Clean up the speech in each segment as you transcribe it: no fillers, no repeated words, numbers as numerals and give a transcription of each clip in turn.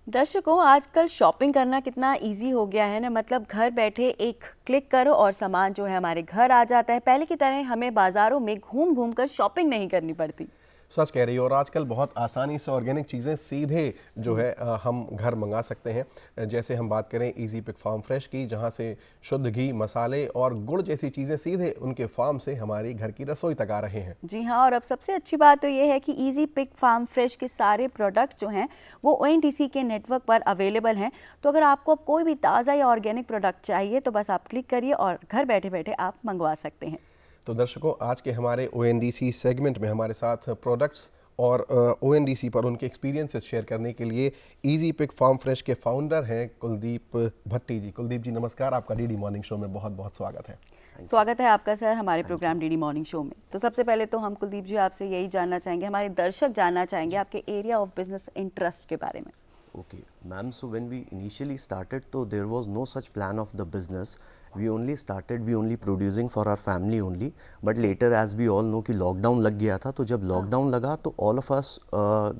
दर्शकों, आजकल शॉपिंग करना कितना इजी हो गया है ना। मतलब घर बैठे एक क्लिक करो और सामान जो है हमारे घर आ जाता है। पहले की तरह हमें बाज़ारों में घूम घूम कर शॉपिंग नहीं करनी पड़ती। सच कह रही हो। और आजकल बहुत आसानी से ऑर्गेनिक चीज़ें सीधे जो है हम घर मंगा सकते हैं। जैसे हम बात करें इजी पिक फार्म फ्रेश की, जहां से शुद्ध घी, मसाले और गुड़ जैसी चीज़ें सीधे उनके फार्म से हमारी घर की रसोई तक आ रहे हैं। जी हाँ, और अब सबसे अच्छी बात तो ये है कि इजी पिक फार्म फ्रेश के सारे प्रोडक्ट्स जो हैं वो ओएनडीसी के नेटवर्क पर अवेलेबल हैं। तो अगर आपको अब कोई भी ताज़ा या ऑर्गेनिक प्रोडक्ट चाहिए तो बस आप क्लिक करिए और घर बैठे बैठे आप मंगवा सकते हैं। तो दर्शकों, आज के हमारे ओएनडीसी सेगमेंट में हमारे साथ प्रोडक्ट्स और ओएनडीसी पर उनके एक्सपीरियंसेस शेयर करने के लिए इजी पिक फार्म फ्रेश के फाउंडर हैं कुलदीप भट्टी जी। कुलदीप जी नमस्कार, आपका डीडी मॉर्निंग शो में बहुत बहुत स्वागत है। स्वागत है आपका सर हमारे प्रोग्राम डीडी मॉर्निंग शो में। तो सबसे पहले तो हम कुलदीप जी आपसे यही जानना चाहेंगे, हमारे दर्शक जानना चाहेंगे आपके एरिया ऑफ बिजनेस इंटरेस्ट के बारे में। Okay, ma'am. So when we initially started, so there was no such plan of the business. We only producing for our family only. But later, as we all know कि lockdown लग गया था, तो जब lockdown लगा तो all of us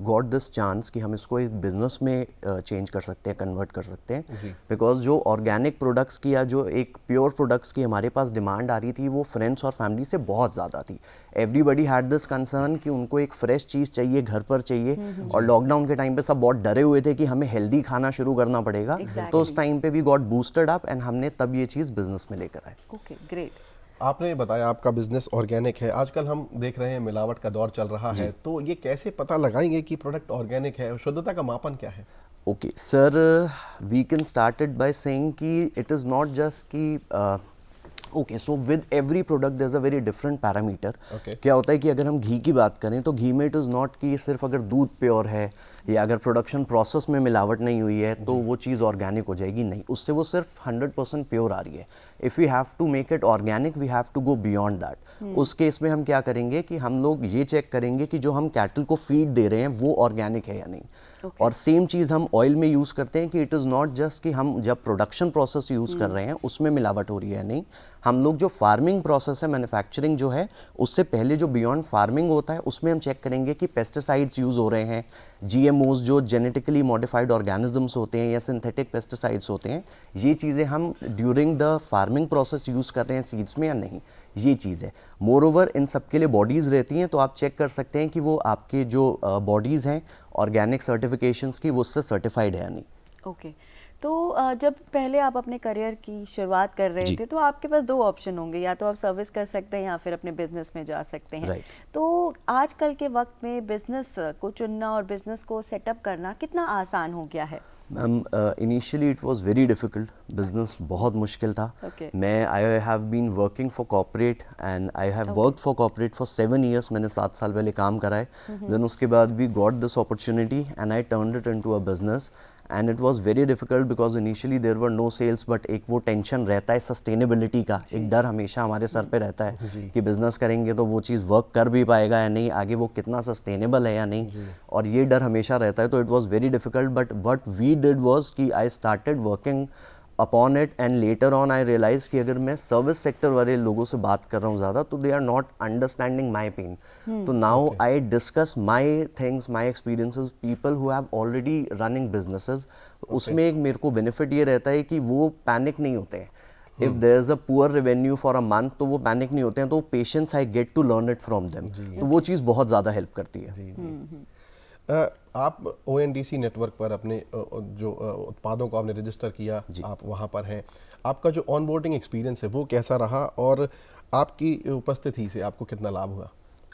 got this chance कि हम इसको एक business में change कर सकते हैं, convert कर सकते हैं। Because जो organic products की या जो एक pure products की हमारे पास demand आ रही थी, वो friends और family से बहुत ज़्यादा थी। Everybody had this concern कि उनको एक fresh चीज़ चाहिए, घर पर चाहिए। और लॉकडाउन के टाइम पे सब बहुत डरे हुए थे कि हमें हेल्दी खाना शुरू करना पड़ेगा। तो उस टाइम पे we got boosted up and हमने तब ये चीज़ बिजनेस में लेकर आए। Okay, great. आपने बताया आपका बिजनेस ऑर्गेनिक है। आजकल हम देख रहे हैं मिलावट का दौर चल रहा है, तो ये कैसे पता लगाएंगे कि प्रोडक्ट ऑर्गेनिक है? शुद्धता का मापन क्या है? Okay sir, we can started by saying कि इट इज़ नॉट जस्ट कि okay, so with every product there is a very different parameter. क्या होता है कि अगर हम घी की बात करें तो घी में इट इज़ नॉट कि सिर्फ अगर दूध प्योर है या अगर प्रोडक्शन प्रोसेस में मिलावट नहीं हुई है तो वो चीज़ ऑर्गेनिक हो जाएगी, नहीं। उससे वो सिर्फ 100% प्योर आ रही है। If we have to make it organic we have to go beyond that. उस केस में हम क्या करेंगे कि हम लोग ये चेक करेंगे कि जो हम कैटल को फीड दे रहे हैं वो ऑर्गेनिक है या नहीं। और सेम चीज़ हम ऑयल में यूज़ करते हैं कि इट इज़ नॉट जस्ट कि हम जब प्रोडक्शन प्रोसेस यूज़ कर रहे हैं उसमें मिलावट हो रही है नहीं। हम लोग जो फार्मिंग प्रोसेस है, मैन्युफैक्चरिंग जो है, उससे पहले जो बियॉन्ड फार्मिंग होता है उसमें हम चेक करेंगे कि पेस्टिसाइड्स यूज़ हो रहे हैं, जीएमओज जो जेनेटिकली मॉडिफाइड ऑर्गेनिजम्स होते हैं या सिंथेटिक पेस्टिसाइड्स होते हैं, ये चीज़ें हम during the farming process use कर रहे हैं सीड्स में या नहीं, ये चीज़ है। मोर ओवर इन सब के लिए बॉडीज़ रहती हैं, तो आप चेक कर सकते हैं कि वो आपके जो बॉडीज़ हैं ऑर्गेनिक सर्टिफिकेशंस की, वो उससे सर्टिफाइड है या नहीं। ओके, तो जब पहले आप अपने करियर की शुरुआत कर रहे थे तो आपके पास दो ऑप्शन होंगे, या तो आप सर्विस कर सकते हैं या फिर अपने बिजनेस में जा सकते हैं। तो आजकल के वक्त में बिजनेस को चुनना और बिजनेस को सेटअप करना कितना आसान हो गया है? Ma'am, initially it was very difficult. Business बहुत मुश्किल था। मैं I have been working for corporate and I have worked for corporate for 7 years। मैंने 7 साल पहले काम करा है। देन उसके बाद we got this opportunity and I turned it into a business and it was very difficult because initially there were no sales, but एक वो टेंशन रहता है सस्टेनेबिलिटी का, एक डर हमेशा हमारे सर पे रहता है कि बिजनेस करेंगे तो वो चीज़ वर्क कर भी पाएगा या नहीं, आगे वो कितना सस्टेनेबल है या नहीं, और ये डर हमेशा रहता है। तो it was very difficult, but what we did was कि I started working upon it and later on I realise कि अगर मैं सर्विस सेक्टर वाले लोगों से बात कर रहा हूँ ज़्यादा तो they are not understanding my pain. तो now I discuss my things, my experiences, people who have already running businesses. उसमें एक मेरे को बेनिफिट ये रहता है कि वो पैनिक नहीं होते हैं। If there is a poor revenue for a month तो वो पैनिक नहीं होते हैं, तो patience I get to learn it from them. तो वो चीज़ बहुत ज़्यादा हेल्प करती है। आप ओएनडीसी नेटवर्क पर अपने जो उत्पादों को आपने रजिस्टर किया, आप वहाँ पर हैं। आपका जो ऑनबोर्डिंग एक्सपीरियंस है वो कैसा रहा और आपकी उपस्थिति से आपको कितना लाभ हुआ?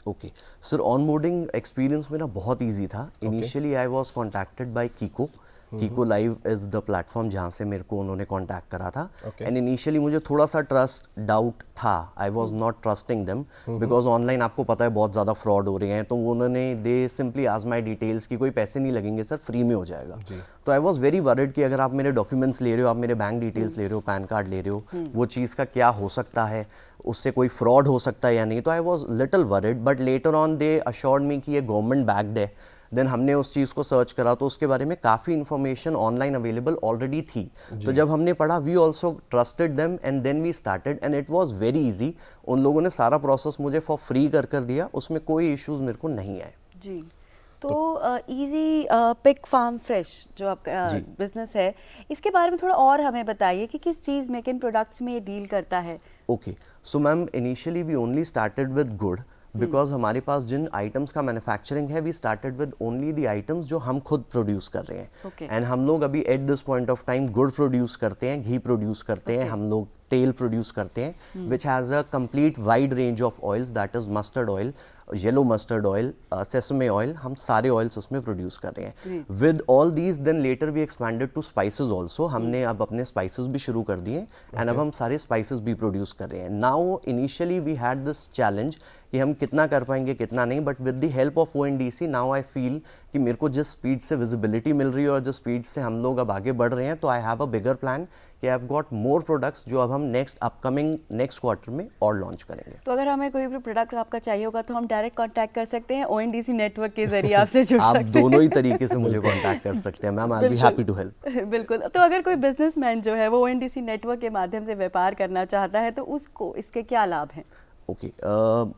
ओके सर, ऑनबोर्डिंग एक्सपीरियंस मेरा बहुत इजी था। Initially I was contacted by Kiko. Kiko live is the platform जहाँ से मेरे को उन्होंने कांटेक्ट करा था। एंड इनिशियली मुझे थोड़ा सा ट्रस्ट डाउट था। I was not trusting them because online आपको पता है बहुत ज़्यादा फ्रॉड हो रहे हैं। तो उन्होंने दे सिंपली आज माई डिटेल्स की कोई पैसे नहीं लगेंगे सर, फ्री में हो जाएगा। तो आई वॉज वेरी वरिड कि अगर आप मेरे डॉक्यूमेंट्स ले रहे हो, आप मेरे बैंक डिटेल्स ले रहे हो, पैन कार्ड ले रहे हो, वो चीज़ का क्या हो सकता है, उससे कोई फ्रॉड हो सकता है या नहीं। तो I was little worried, but later on they assured me कि ये गवर्नमेंट बैक्ड है। देन हमने उस चीज़ को सर्च करा तो उसके बारे में काफ़ी इन्फॉर्मेशन ऑनलाइन अवेलेबल ऑलरेडी थी। तो जब हमने पढ़ा we also trusted them and then we started and it was very easy. उन लोगों ने सारा प्रोसेस मुझे फॉर फ्री कर दिया, उसमें कोई इश्यूज़ मेरे को नहीं आए। जी, तो इजी पिक फार्म फ्रेश जो आपका बिजनेस है, इसके बारे में थोड़ा और हमें बताइए कि किस चीज़ में, किन प्रोडक्ट्स में ये डील करता है। Okay, so ma'am initially we only started with gur, because हमारे पास जिन आइटम्स का मैन्युफैक्चरिंग है, we started with only the items जो हम खुद प्रोड्यूस कर रहे हैं। एंड हम लोग अभी at this point of time गुड़ प्रोड्यूस करते हैं, घी प्रोड्यूस करते हैं, हम लोग तेल प्रोड्यूस करते हैं, which has a complete wide range of oils, that is mustard oil, yellow mustard oil, sesame oil, हम सारे ऑयल्स उसमें प्रोड्यूस कर रहे हैं। With all these then later we expanded to spices also, हमने अब अपने स्पाइसेस भी शुरू कर दिए एंड अब हम सारे स्पाइसेस भी प्रोड्यूस कर रहे हैं। Now initially we had this challenge कि हम कितना कर पाएंगे कितना नहीं, but with the help of ONDC now I feel कि मेरे को जिस स्पीड से विजिबिलिटी मिल रही है और जिस स्पीड से हम लोग अब आगे बढ़ रहे हैं, तो I have a bigger plan कि I have got more products जो अब हम नेक्स्ट क्वार्टर में और लॉन्च करेंगे। तो अगर हमें कोई भी प्रोडक्ट आपका चाहिए होगा तो हम डायरेक्ट कांटेक्ट कर सकते हैं, ONDC नेटवर्क के जरिए आपसे जुड़ सकते हैं। आप दोनों ही तरीके से मुझे कांटेक्ट कर सकते हैं ma'am, I will be happy to help. बिल्कुल। तो अगर कोई बिजनेसमैन जो है वो ONDC नेटवर्क के माध्यम से व्यापार करना चाहता है तो उसको इसके क्या लाभ हैं? ओके,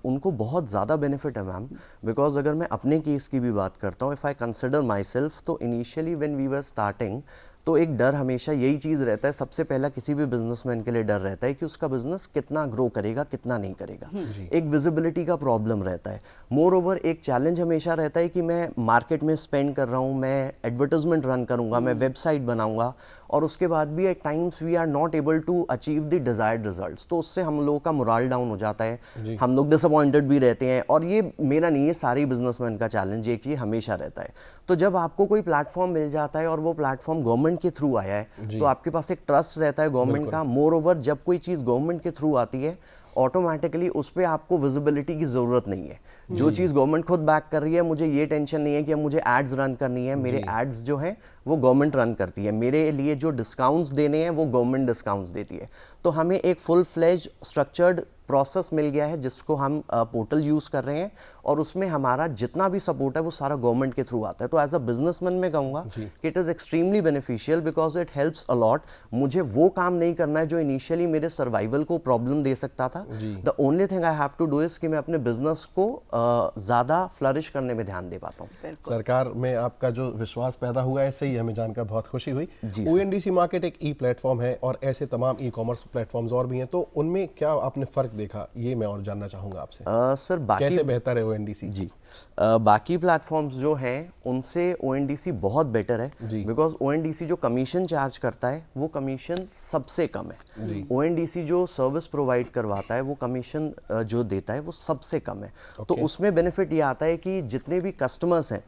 उनको बहुत ज़्यादा बेनिफिट है मैम, बिकॉज अगर मैं अपने केस की भी बात करता हूँ, इफ़ आई कंसिडर माई सेल्फ, तो initially when we were starting, तो एक डर हमेशा यही चीज़ रहता है, सबसे पहला किसी भी बिजनेसमैन के लिए डर रहता है कि उसका बिजनेस कितना ग्रो करेगा कितना नहीं करेगा, एक विजिबिलिटी का प्रॉब्लम रहता है। मोर ओवर एक चैलेंज हमेशा रहता है कि मैं मार्केट में स्पेंड कर रहा हूँ, मैं एडवर्टाइजमेंट रन करूँगा, मैं वेबसाइट बनाऊँगा, और उसके बाद भी at times we are not able to achieve the desired results, तो उससे हम लोगों का मोरल डाउन हो जाता है, हम लोग डिसअपॉइंटेड भी रहते हैं। और ये मेरा नहीं है, सारे बिजनेसमैन का चैलेंज एक ये हमेशा रहता है। तो जब आपको कोई प्लेटफॉर्म मिल जाता है और वो प्लेटफॉर्म गवर्नमेंट के थ्रू आया है, तो आपके पास एक ट्रस्ट रहता है गवर्नमेंट का। मोर ओवर जब कोई चीज़ गवर्नमेंट के थ्रू आती है, ऑटोमेटिकली उस पर आपको विजिबिलिटी की ज़रूरत नहीं है। जो चीज़ गवर्नमेंट खुद बैक कर रही है, मुझे ये टेंशन नहीं है कि अब मुझे एड्स रन करनी है, मेरे एड्स जो हैं वो गवर्नमेंट रन करती है, मेरे लिए जो डिस्काउंट्स देने हैं वो गवर्नमेंट डिस्काउंट्स देती है। तो हमें एक फुल फ्लेज स्ट्रक्चर्ड प्रोसेस मिल गया है जिसको हम पोर्टल यूज़ कर रहे हैं, और उसमें हमारा जितना भी सपोर्ट है वो सारा गवर्नमेंट के थ्रू आता है। तो एज अ बिजनेसमैन मैं कहूँगा कि it is extremely beneficial, because it helps a lot. मुझे वो काम नहीं करना है जो इनिशियली मेरे सर्वाइवल को प्रॉब्लम दे सकता था। The only thing I have to do is कि मैं अपने बिजनेस को ज़्यादा फ्लरिश करने में ध्यान दे पाता हूँ। सरकार में आपका जो विश्वास पैदा हुआ है, इससे ही हमें जानकर बहुत खुशी हुई। ONDC मार्केट एक प्लेटफॉर्म है और ऐसे तमाम कॉमर्स प्लेटफॉर्म्स और भी हैं, तो उनमें क्या आपने फ़र्क देखा, ये मैं और जानना चाहूँगा आपसे। सर बाकी कैसे बेहतर है ONDC? जी, बाकी प्लेटफॉर्म्स जो हैं उनसे ONDC बहुत बेटर है, बिकॉज ONDC जो कमीशन चार्ज करता है वो कमीशन सबसे कम है। ONDC जो सर्विस प्रोवाइड करवाता है वो कमीशन जो देता है वो सबसे कम है। तो उसमें बेनिफिट ये आता है कि जितने भी कस्टमर्स हैं,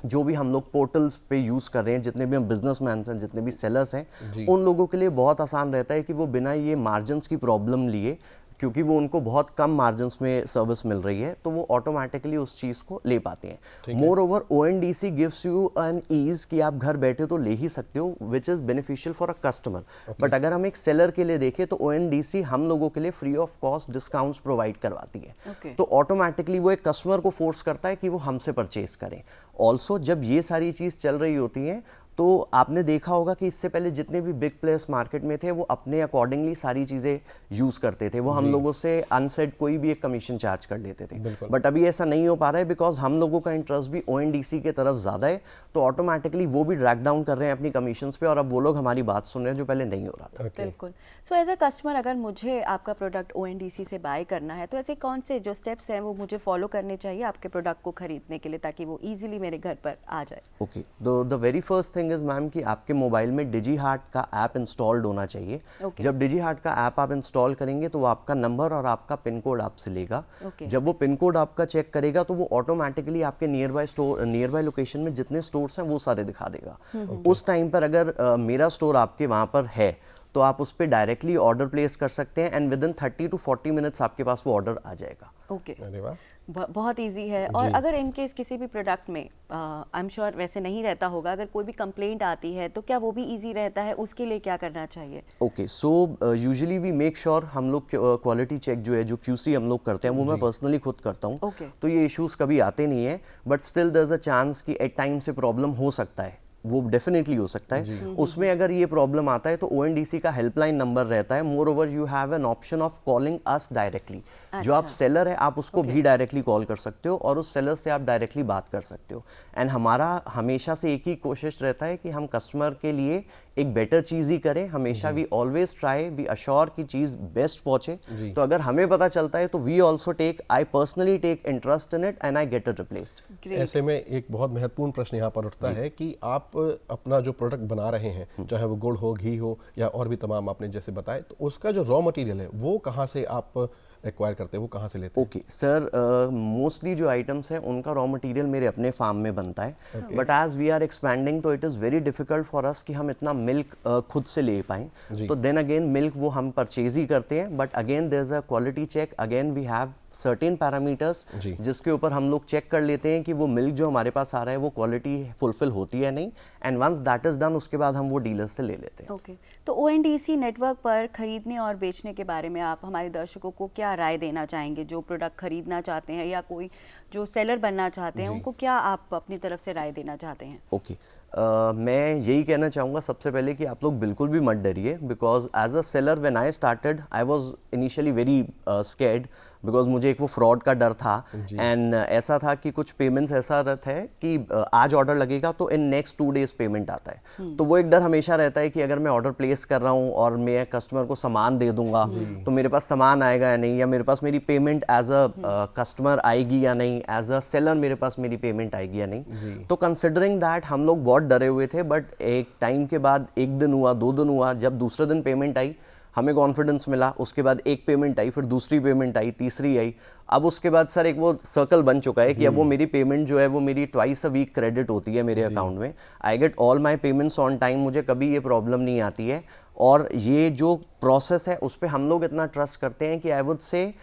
जो भी हम लोग पोर्टल्स पे यूज़ कर रहे हैं, जितने भी हम बिजनेसमैन हैं, जितने भी सेलर्स हैं, उन लोगों के लिए बहुत आसान रहता है कि वो बिना ये मार्जिन्स की प्रॉब्लम लिए, क्योंकि वो उनको बहुत कम मार्जिन्स में सर्विस मिल रही है, तो वो ऑटोमेटिकली उस चीज़ को ले पाते हैं। Moreover ONDC gives you an ease कि आप घर बैठे तो ले ही सकते हो, which is beneficial for a customer. But अगर हम एक सेलर के लिए देखें तो ONDC हम लोगों के लिए free of cost discounts provide करवाती है। तो ऑटोमेटिकली वो एक कस्टमर को फोर्स करता है कि वो हमसे परचेज करें। ऑल्सो जब ये सारी चीज़ चल रही होती हैं, तो आपने देखा होगा कि इससे पहले जितने भी बिग प्लेयर्स मार्केट में थे वो अपने अकॉर्डिंगली सारी चीज़ें यूज़ करते थे, वो हम लोगों से अनसेड कोई भी एक कमीशन चार्ज कर लेते थे। बट अभी ऐसा नहीं हो पा रहा है, बिकॉज हम लोगों का इंटरेस्ट भी ONDC के तरफ ज़्यादा है, तो ऑटोमेटिकली वो भी ड्रैग डाउन कर रहे हैं अपनी कमीशंस पे, और अब वो लोग हमारी बात सुन रहे हैं जो पहले नहीं हो रहा था। बिल्कुल। सो एज अ कस्टमर अगर मुझे आपका प्रोडक्ट ONDC से बाय करना है, तो ऐसे कौन से जो स्टेप्स हैं वो मुझे फॉलो करने चाहिए आपके प्रोडक्ट को खरीदने के लिए, ताकि वो ईजिली मेरे घर पर आ जाए? Okay, the very first thing is ma'am कि आपके मोबाइल में DigiHeart का ऐप इंस्टॉल्ड होना चाहिए। जब DigiHeart का ऐप आप इंस्टॉल करेंगे तो वो आपका नंबर और आपका पिन कोड आपसे लेगा। जब वो पिन कोड आपका चेक करेगा तो वो ऑटोमेटिकली आपके नियर बाय लोकेशन में जितने स्टोर्स हैं वो सारे दिखा देगा। उस टाइम पर अगर मेरा स्टोर आपके वहाँ पर है तो आप उस पर डायरेक्टली ऑर्डर प्लेस कर सकते हैं, and with in 30 to 40 minutes आपके पास वो ऑर्डर आ जाएगा। ओके, अरे वाह, बहुत इजी है। और अगर इन केस किसी भी प्रोडक्ट में आई एम श्योर वैसे नहीं रहता होगा, अगर कोई भी कंप्लेंट आती है तो क्या वो भी इजी रहता है? उसके लिए क्या करना चाहिए? Okay, so usually we make sure, हम लोग क्वालिटी चेक जो है, जो QC हम लोग करते हैं वो मैं पर्सनली खुद करता हूँ। तो ये इश्यूज कभी आते नहीं है, but still there is a chance कि एट टाइम से प्रॉब्लम हो सकता है। वो डेफिनेटली हो सकता है। उसमें अगर ये प्रॉब्लम आता है तो ONDC का हेल्पलाइन नंबर रहता है। More over you have an option of calling us directly. जो आप सेलर है आप उसको भी डायरेक्टली कॉल कर सकते हो और उस सेलर से आप डायरेक्टली बात कर सकते हो। एंड हमारा हमेशा से एक ही कोशिश रहता है कि हम कस्टमर के लिए एक बेटर चीज़ ही करें हमेशा। We always try, we assure की चीज़ बेस्ट पहुंचे। तो अगर हमें पता चलता है तो we also take, I personally take interest in it and I get it replaced. ऐसे में एक बहुत महत्वपूर्ण प्रश्न यहाँ पर उठता है कि आप अपना जो प्रोडक्ट बना रहे हैं, चाहे वो गुड़ हो, घी हो या और भी तमाम आपने जैसे बताए, तो उसका जो रॉ मटेरियल है वो कहाँ से आप एक्वायर करते हैं, वो कहाँ से लेते हैं? ओके सर, मोस्टली जो आइटम्स हैं उनका रॉ मटेरियल मेरे अपने फार्म में बनता है। But as we are expanding तो it is very difficult for us कि हम इतना मिल्क खुद से ले पाएँ। तो देन अगेन मिल्क वो हम परचेज ही करते हैं। But again there is a quality check, again we have certain parameters जिसके ऊपर हम लोग चेक कर लेते हैं कि वो मिल्क जो हमारे पास आ रहा है वो क्वालिटी फुलफिल होती है नहीं। And once that is done उसके बाद हम वो डीलर से ले लेते हैं। ओके, तो ONDC नेटवर्क पर खरीदने और बेचने के बारे में आप हमारे दर्शकों को क्या राय देना चाहेंगे? जो प्रोडक्ट खरीदना चाहते हैं या कोई जो सेलर बनना चाहते हैं उनको क्या आप अपनी तरफ से राय देना चाहते हैं? ओके, मैं यही कहना चाहूँगा सबसे पहले कि आप लोग बिल्कुल भी मत डरिए। Because as a seller when I started I was initially very scared because मुझे एक वो फ्रॉड का डर था। एंड ऐसा था कि कुछ पेमेंट्स ऐसा रहता है कि आज ऑर्डर लगेगा तो इन नेक्स्ट 2 days पेमेंट आता है। तो वो एक डर हमेशा रहता है कि अगर मैं ऑर्डर प्लेस कर रहा हूँ और मैं कस्टमर को सामान दे दूंगा तो मेरे पास सामान आएगा या नहीं, या मेरे पास मेरी पेमेंट एज अ कस्टमर आएगी या नहीं, एज अ सेलर मेरे पास मेरी पेमेंट आएगी या नहीं। तो कंसिडरिंग दैट हम लोग बहुत डरे हुए थे। बट एक टाइम के बाद 1 दिन हुआ, 2 दिन हुआ, जब दूसरे दिन पेमेंट आई हमें कॉन्फिडेंस मिला। उसके बाद एक पेमेंट आई, फिर दूसरी पेमेंट आई, तीसरी आई। अब उसके बाद सर एक वो सर्कल बन चुका है कि अब वो मेरी पेमेंट जो है वो मेरी ट्वाइस अ वीक क्रेडिट होती है मेरे अकाउंट में। I get all my payments on time, मुझे कभी ये प्रॉब्लम नहीं आती है। और ये जो प्रोसेस है उस पर हम लोग इतना ट्रस्ट करते हैं कि आई वुड से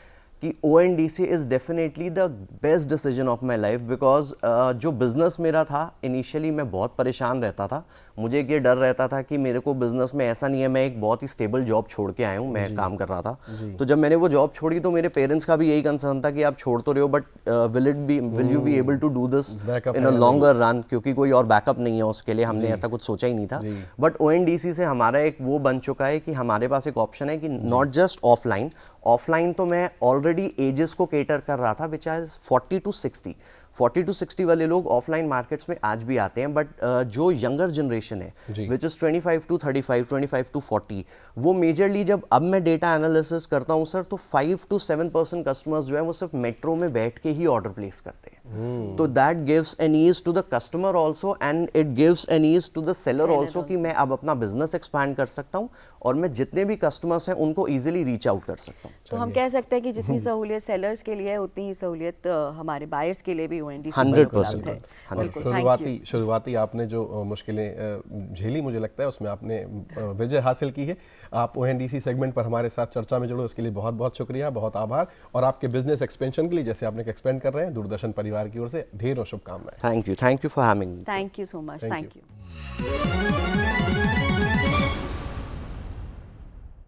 कि ONDC is definitely the best decision of my life. Because जो बिज़नेस मेरा था इनिशियली मैं बहुत परेशान रहता था। मुझे एक ये डर रहता था कि मेरे को बिज़नेस में ऐसा नहीं है, मैं एक बहुत ही स्टेबल जॉब छोड़ के आया हूँ, मैं काम कर रहा था। तो जब मैंने वो जॉब छोड़ी तो मेरे पेरेंट्स का भी यही कंसर्न था कि आप छोड़ तो रहे हो but will you be able to do this in a longer run, क्योंकि कोई और बैकअप नहीं है उसके लिए। हमने ऐसा कुछ सोचा ही नहीं था। बट ONDC से हमारा एक वो बन चुका है कि हमारे पास एक ऑप्शन है कि नॉट जस्ट ऑफलाइन तो मैं ऑलरेडी एजेस को केटर कर रहा था विच इज 40 to 60 वाले लोग ऑफलाइन मार्केट्स में आज भी आते हैं। बट जो यंगर जनरेशन है विच इज 25 to 35, 25 to 40, वो मेजरली जब अब मैं डेटा एनालिसिस करता हूँ सर तो 5 to 7% कस्टमर्स जो है वो सिर्फ मेट्रो में बैठ के ही ऑर्डर प्लेस करते हैं। तो that gives an ease to the customer also and it gives an ease to the seller also कि मैं अब अपना बिजनेस एक्सपैंड कर सकता हूँ और मैं जितने भी कस्टमर्स हैं उनको ईजिली रीच आउट कर सकता हूँ। तो हम कह सकते हैं कि जितनी सहूलियत सेलर्स के लिए है उतनी ही सहूलियत हमारे बायर्स के लिए भी ONDC 100%। शुरुआती आपने जो मुश्किलें झेली मुझे लगता है उसमें आपने विजय हासिल की है। आप ONDC सेगमेंट पर हमारे साथ चर्चा में जुड़े उसके लिए बहुत बहुत शुक्रिया, बहुत आभार। और आपके बिजनेस एक्सपेंशन के लिए जैसे आपने एक्सपेंड कर रहे हैं दूरदर्शन परिवार की ओर से ढेरों शुभकामनाएं। Thank you for having me. Thank you so much. Thank you.